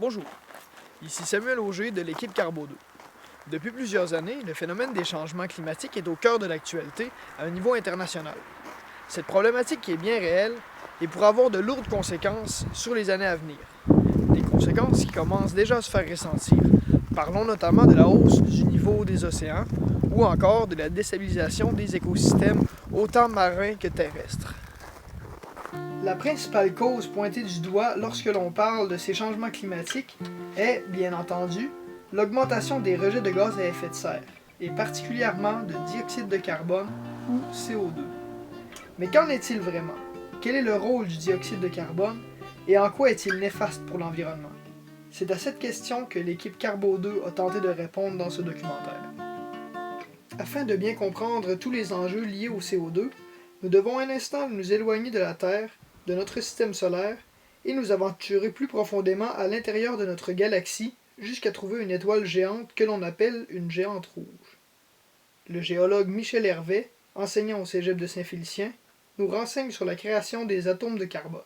Bonjour, ici Samuel Auger de l'équipe Carbo 2. Depuis plusieurs années, le phénomène des changements climatiques est au cœur de l'actualité à un niveau international. Cette problématique est bien réelle et pourrait avoir de lourdes conséquences sur les années à venir. Des conséquences qui commencent déjà à se faire ressentir. Parlons notamment de la hausse du niveau des océans ou encore de la déstabilisation des écosystèmes autant marins que terrestres. La principale cause pointée du doigt lorsque l'on parle de ces changements climatiques est, bien entendu, l'augmentation des rejets de gaz à effet de serre, et particulièrement de dioxyde de carbone ou CO2. Mais qu'en est-il vraiment? Quel est le rôle du dioxyde de carbone et en quoi est-il néfaste pour l'environnement? C'est à cette question que l'équipe Carbo 2 a tenté de répondre dans ce documentaire. Afin de bien comprendre tous les enjeux liés au CO2, nous devons un instant nous éloigner de la Terre, de notre système solaire, et nous aventurer plus profondément à l'intérieur de notre galaxie jusqu'à trouver une étoile géante que l'on appelle une géante rouge. Le géologue Michel Hervé, enseignant au cégep de Saint-Félicien, nous renseigne sur la création des atomes de carbone.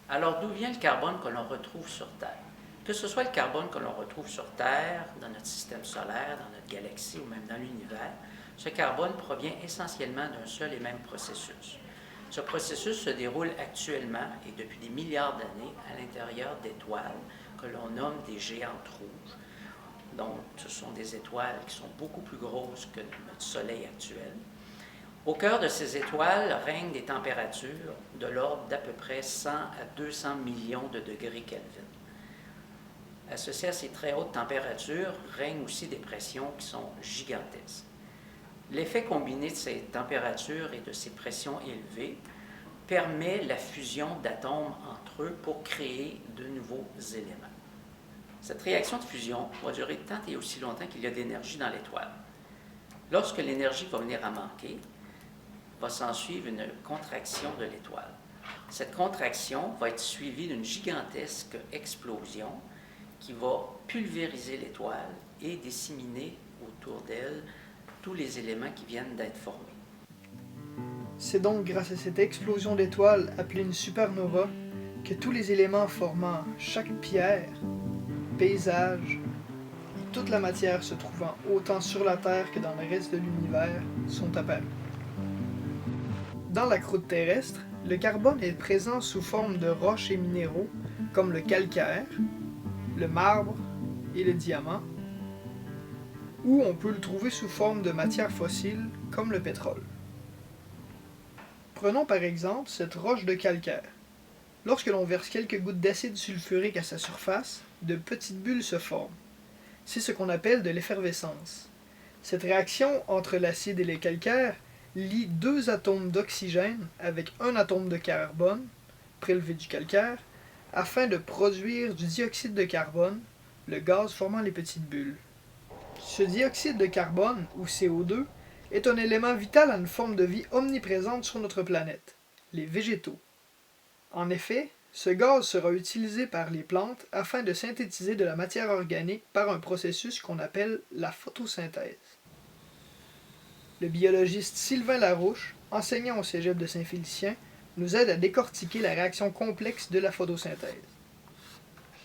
Alors, d'où vient le carbone que l'on retrouve sur Terre? Que ce soit le carbone que l'on retrouve sur Terre, dans notre système solaire, dans notre galaxie ou même dans l'univers, ce carbone provient essentiellement d'un seul et même processus. Ce processus se déroule actuellement et depuis des milliards d'années à l'intérieur d'étoiles que l'on nomme des géantes rouges. Donc, ce sont des étoiles qui sont beaucoup plus grosses que notre Soleil actuel. Au cœur de ces étoiles règnent des températures de l'ordre d'à peu près 100 à 200 millions de degrés Kelvin. Associées à ces très hautes températures règnent aussi des pressions qui sont gigantesques. L'effet combiné de ces températures et de ces pressions élevées permet la fusion d'atomes entre eux pour créer de nouveaux éléments. Cette réaction de fusion va durer tant et aussi longtemps qu'il y a d'énergie dans l'étoile. Lorsque l'énergie va venir à manquer, va s'ensuivre une contraction de l'étoile. Cette contraction va être suivie d'une gigantesque explosion qui va pulvériser l'étoile et disséminer autour d'elle tous les éléments qui viennent d'être formés. C'est donc grâce à cette explosion d'étoiles appelée une supernova que tous les éléments formant chaque pierre, paysage et toute la matière se trouvant autant sur la Terre que dans le reste de l'univers sont apparus. Dans la croûte terrestre, le carbone est présent sous forme de roches et minéraux comme le calcaire, le marbre et le diamant, ou on peut le trouver sous forme de matières fossiles comme le pétrole. Prenons par exemple cette roche de calcaire. Lorsque l'on verse quelques gouttes d'acide sulfurique à sa surface, de petites bulles se forment. C'est ce qu'on appelle de l'effervescence. Cette réaction entre l'acide et le calcaire lie deux atomes d'oxygène avec un atome de carbone, prélevé du calcaire, afin de produire du dioxyde de carbone, le gaz formant les petites bulles. Ce dioxyde de carbone, ou CO2, est un élément vital à une forme de vie omniprésente sur notre planète, les végétaux. En effet, ce gaz sera utilisé par les plantes afin de synthétiser de la matière organique par un processus qu'on appelle la photosynthèse. Le biologiste Sylvain Larouche, enseignant au cégep de Saint-Félicien, nous aide à décortiquer la réaction complexe de la photosynthèse.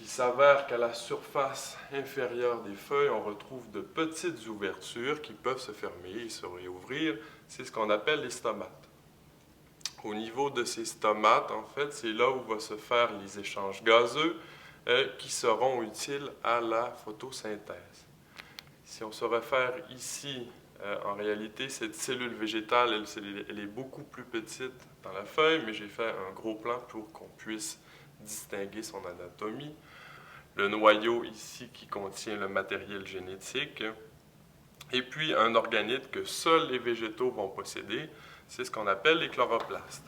Il s'avère qu'à la surface inférieure des feuilles, on retrouve de petites ouvertures qui peuvent se fermer et se réouvrir. C'est ce qu'on appelle les stomates. Au niveau de ces stomates, en fait, c'est là où vont se faire les échanges gazeux qui seront utiles à la photosynthèse. Si on se réfère ici, en réalité, cette cellule végétale, elle est beaucoup plus petite dans la feuille, mais j'ai fait un gros plan pour qu'on puisse distinguer son anatomie. Le noyau ici qui contient le matériel génétique, et puis un organite que seuls les végétaux vont posséder, c'est ce qu'on appelle les chloroplastes.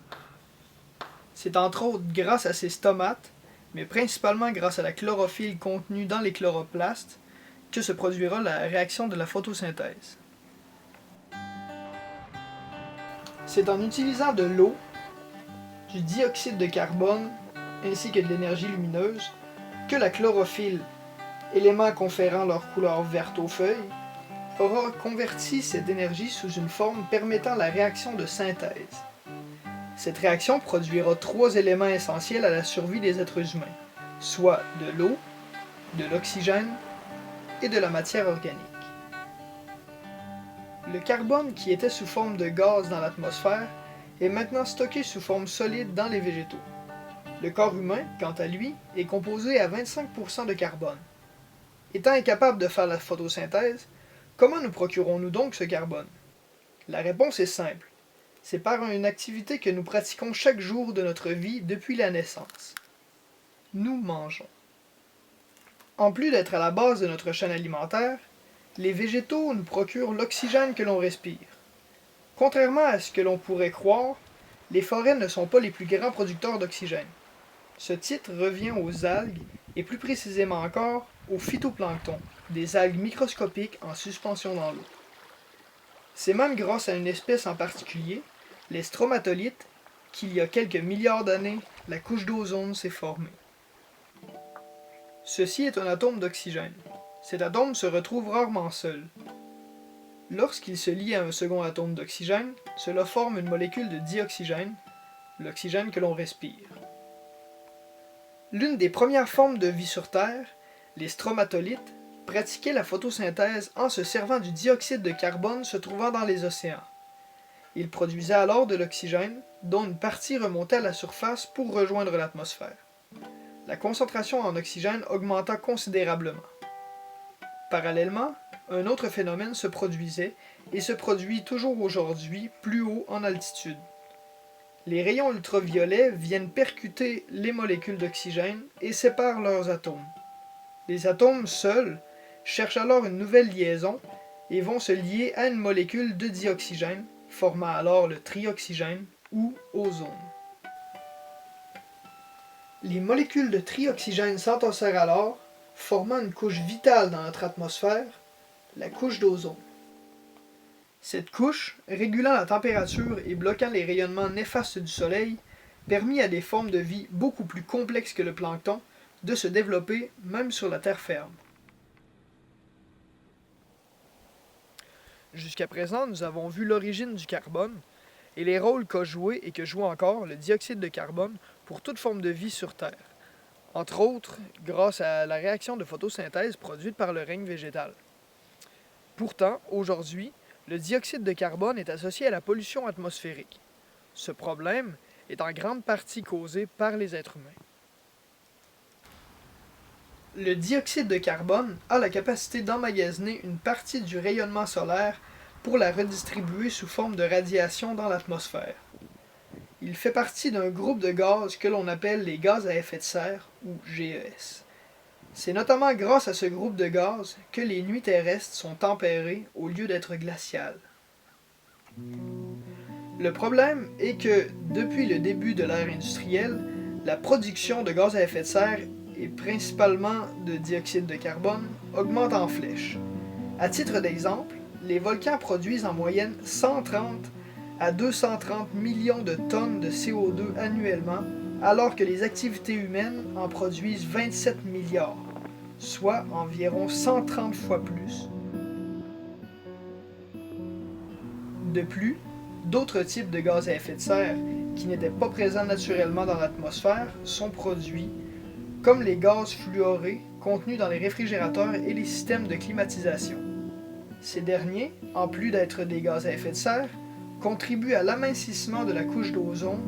C'est entre autres grâce à ces stomates, mais principalement grâce à la chlorophylle contenue dans les chloroplastes, que se produira la réaction de la photosynthèse. C'est en utilisant de l'eau, du dioxyde de carbone ainsi que de l'énergie lumineuse que la chlorophylle, élément conférant leur couleur verte aux feuilles, aura converti cette énergie sous une forme permettant la réaction de synthèse. Cette réaction produira trois éléments essentiels à la survie des êtres humains: soit de l'eau, de l'oxygène et de la matière organique. Le carbone qui était sous forme de gaz dans l'atmosphère est maintenant stocké sous forme solide dans les végétaux. Le corps humain, quant à lui, est composé à 25% de carbone. Étant incapable de faire la photosynthèse, comment nous procurons-nous donc ce carbone? La réponse est simple. C'est par une activité que nous pratiquons chaque jour de notre vie depuis la naissance. Nous mangeons. En plus d'être à la base de notre chaîne alimentaire, les végétaux nous procurent l'oxygène que l'on respire. Contrairement à ce que l'on pourrait croire, les forêts ne sont pas les plus grands producteurs d'oxygène. Ce titre revient aux algues, et plus précisément encore, au phytoplancton, des algues microscopiques en suspension dans l'eau. C'est même grâce à une espèce en particulier, les stromatolithes, qu'il y a quelques milliards d'années, la couche d'ozone s'est formée. Ceci est un atome d'oxygène. Cet atome se retrouve rarement seul. Lorsqu'il se lie à un second atome d'oxygène, cela forme une molécule de dioxygène, l'oxygène que l'on respire. L'une des premières formes de vie sur Terre, les stromatolithes, pratiquaient la photosynthèse en se servant du dioxyde de carbone se trouvant dans les océans. Ils produisaient alors de l'oxygène, dont une partie remontait à la surface pour rejoindre l'atmosphère. La concentration en oxygène augmenta considérablement. Parallèlement, un autre phénomène se produisait et se produit toujours aujourd'hui plus haut en altitude. Les rayons ultraviolets viennent percuter les molécules d'oxygène et séparent leurs atomes. Les atomes seuls cherchent alors une nouvelle liaison et vont se lier à une molécule de dioxygène, formant alors le trioxygène ou ozone. Les molécules de trioxygène s'entassèrent alors, formant une couche vitale dans notre atmosphère, la couche d'ozone. Cette couche, régulant la température et bloquant les rayonnements néfastes du soleil, permit à des formes de vie beaucoup plus complexes que le plancton de se développer même sur la terre ferme. Jusqu'à présent, nous avons vu l'origine du carbone et les rôles qu'a joué et que joue encore le dioxyde de carbone pour toute forme de vie sur Terre, entre autres grâce à la réaction de photosynthèse produite par le règne végétal. Pourtant, aujourd'hui, le dioxyde de carbone est associé à la pollution atmosphérique. Ce problème est en grande partie causé par les êtres humains. Le dioxyde de carbone a la capacité d'emmagasiner une partie du rayonnement solaire pour la redistribuer sous forme de radiation dans l'atmosphère. Il fait partie d'un groupe de gaz que l'on appelle les gaz à effet de serre, ou GES. C'est notamment grâce à ce groupe de gaz que les nuits terrestres sont tempérées au lieu d'être glaciales. Le problème est que, depuis le début de l'ère industrielle, la production de gaz à effet de serre, et principalement de dioxyde de carbone, augmente en flèche. À titre d'exemple, les volcans produisent en moyenne 130 à 230 millions de tonnes de CO2 annuellement, alors que les activités humaines en produisent 27 milliards, soit environ 130 fois plus. De plus, d'autres types de gaz à effet de serre qui n'étaient pas présents naturellement dans l'atmosphère sont produits, comme les gaz fluorés contenus dans les réfrigérateurs et les systèmes de climatisation. Ces derniers, en plus d'être des gaz à effet de serre, contribuent à l'amincissement de la couche d'ozone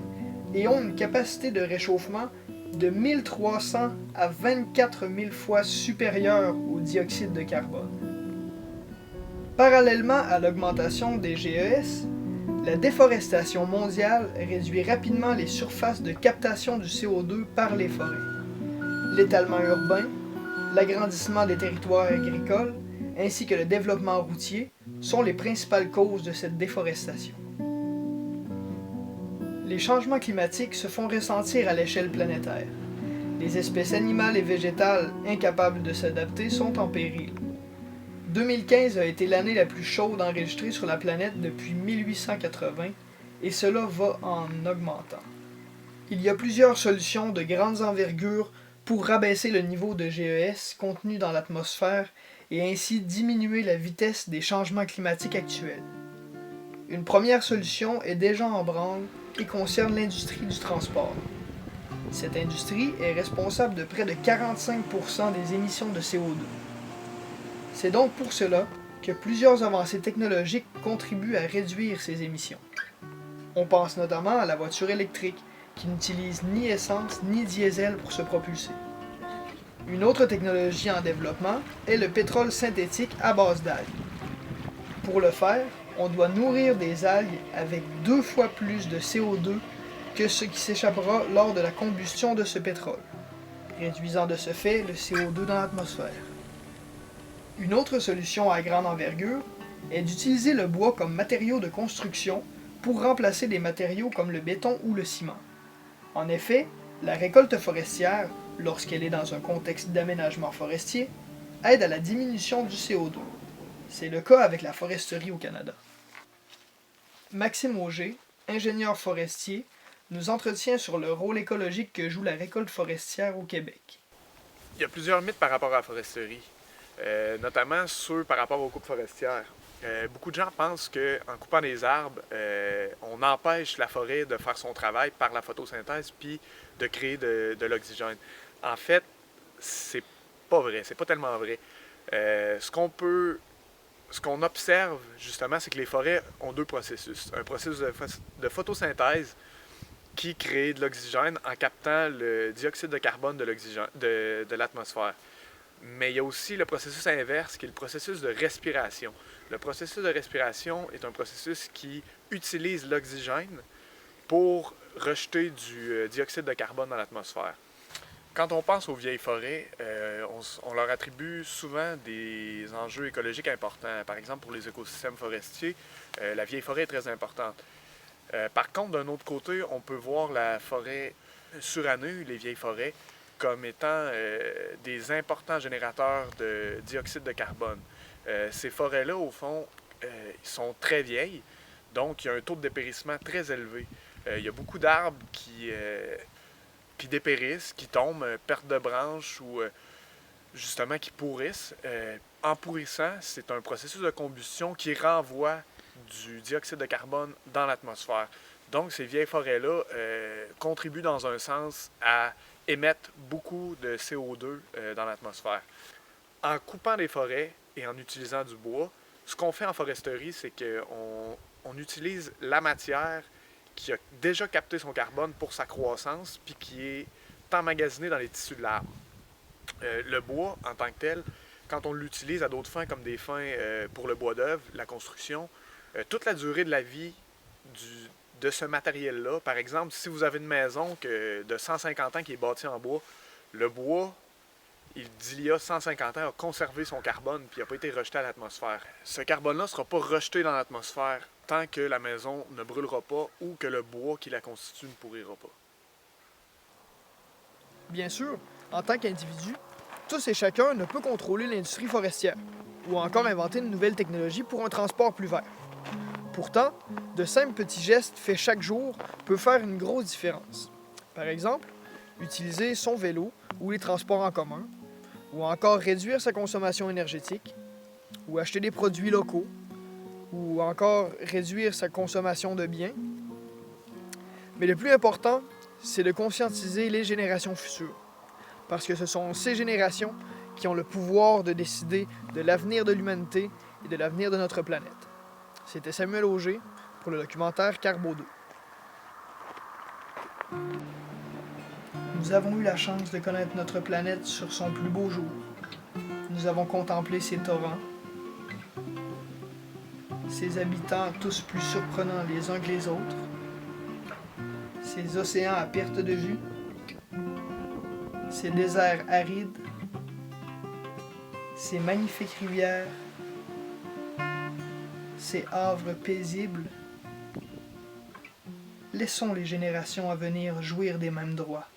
et ont une capacité de réchauffement de 1300 à 24 000 fois supérieure au dioxyde de carbone. Parallèlement à l'augmentation des GES, la déforestation mondiale réduit rapidement les surfaces de captation du CO2 par les forêts. L'étalement urbain, l'agrandissement des territoires agricoles, ainsi que le développement routier sont les principales causes de cette déforestation. Les changements climatiques se font ressentir à l'échelle planétaire. Les espèces animales et végétales incapables de s'adapter sont en péril. 2015 a été l'année la plus chaude enregistrée sur la planète depuis 1880 et cela va en augmentant. Il y a plusieurs solutions de grandes envergures pour rabaisser le niveau de GES contenu dans l'atmosphère et ainsi diminuer la vitesse des changements climatiques actuels. Une première solution est déjà en branle et concerne l'industrie du transport. Cette industrie est responsable de près de 45% des émissions de CO2. C'est donc pour cela que plusieurs avancées technologiques contribuent à réduire ces émissions. On pense notamment à la voiture électrique, qui n'utilise ni essence ni diesel pour se propulser. Une autre technologie en développement est le pétrole synthétique à base d'algues. Pour le faire, on doit nourrir des algues avec 2 fois plus de CO2 que ce qui s'échappera lors de la combustion de ce pétrole, réduisant de ce fait le CO2 dans l'atmosphère. Une autre solution à grande envergure est d'utiliser le bois comme matériau de construction pour remplacer des matériaux comme le béton ou le ciment. En effet, la récolte forestière, lorsqu'elle est dans un contexte d'aménagement forestier, aide à la diminution du CO2. C'est le cas avec la foresterie au Canada. Maxime Auger, ingénieur forestier, nous entretient sur le rôle écologique que joue la récolte forestière au Québec. Il y a plusieurs mythes par rapport à la foresterie, notamment ceux par rapport aux coupes forestières. Beaucoup de gens pensent qu'en coupant des arbres, on empêche la forêt de faire son travail par la photosynthèse puis de créer de l'oxygène. En fait, c'est pas vrai, c'est pas tellement vrai. Ce qu'on observe justement, c'est que les forêts ont 2 processus. Un processus de photosynthèse qui crée de l'oxygène en captant le dioxyde de carbone de l'atmosphère. Mais il y a aussi le processus inverse, qui est le processus de respiration. Le processus de respiration est un processus qui utilise l'oxygène pour rejeter du dioxyde de carbone dans l'atmosphère. Quand on pense aux vieilles forêts, on leur attribue souvent des enjeux écologiques importants. Par exemple, pour les écosystèmes forestiers, la vieille forêt est très importante. Par contre, d'un autre côté, on peut voir la forêt surannée, les vieilles forêts, comme étant des importants générateurs de dioxyde de carbone. Ces forêts-là, au fond, sont très vieilles, donc il y a un taux de dépérissement très élevé. Il y a beaucoup d'arbres qui dépérissent, qui tombent, perte de branches ou justement qui pourrissent. En pourrissant, c'est un processus de combustion qui renvoie du dioxyde de carbone dans l'atmosphère. Donc, ces vieilles forêts-là contribuent dans un sens à émettre beaucoup de CO2 dans l'atmosphère. En coupant des forêts et en utilisant du bois, ce qu'on fait en foresterie, c'est qu'on utilise la matière qui a déjà capté son carbone pour sa croissance, puis qui est emmagasinée dans les tissus de l'arbre. Le bois, en tant que tel, quand on l'utilise à d'autres fins, comme des fins pour le bois d'œuvre, la construction, toute la durée de la vie de ce matériel-là, par exemple, si vous avez une maison de 150 ans qui est bâtie en bois, le bois, d'il y a 150 ans, a conservé son carbone puis n'a pas été rejeté à l'atmosphère. Ce carbone-là ne sera pas rejeté dans l'atmosphère tant que la maison ne brûlera pas ou que le bois qui la constitue ne pourrira pas. Bien sûr, en tant qu'individu, tous et chacun ne peut contrôler l'industrie forestière ou encore inventer une nouvelle technologie pour un transport plus vert. Pourtant, de simples petits gestes faits chaque jour peuvent faire une grosse différence. Par exemple, utiliser son vélo ou les transports en commun, ou encore réduire sa consommation énergétique, ou acheter des produits locaux, ou encore réduire sa consommation de biens. Mais le plus important, c'est de conscientiser les générations futures, parce que ce sont ces générations qui ont le pouvoir de décider de l'avenir de l'humanité et de l'avenir de notre planète. C'était Samuel Auger pour le documentaire Carbo 2. Nous avons eu la chance de connaître notre planète sur son plus beau jour. Nous avons contemplé ses torrents, ses habitants tous plus surprenants les uns que les autres, ses océans à perte de vue, ses déserts arides, ses magnifiques rivières, ses havres paisibles. Laissons les générations à venir jouir des mêmes droits.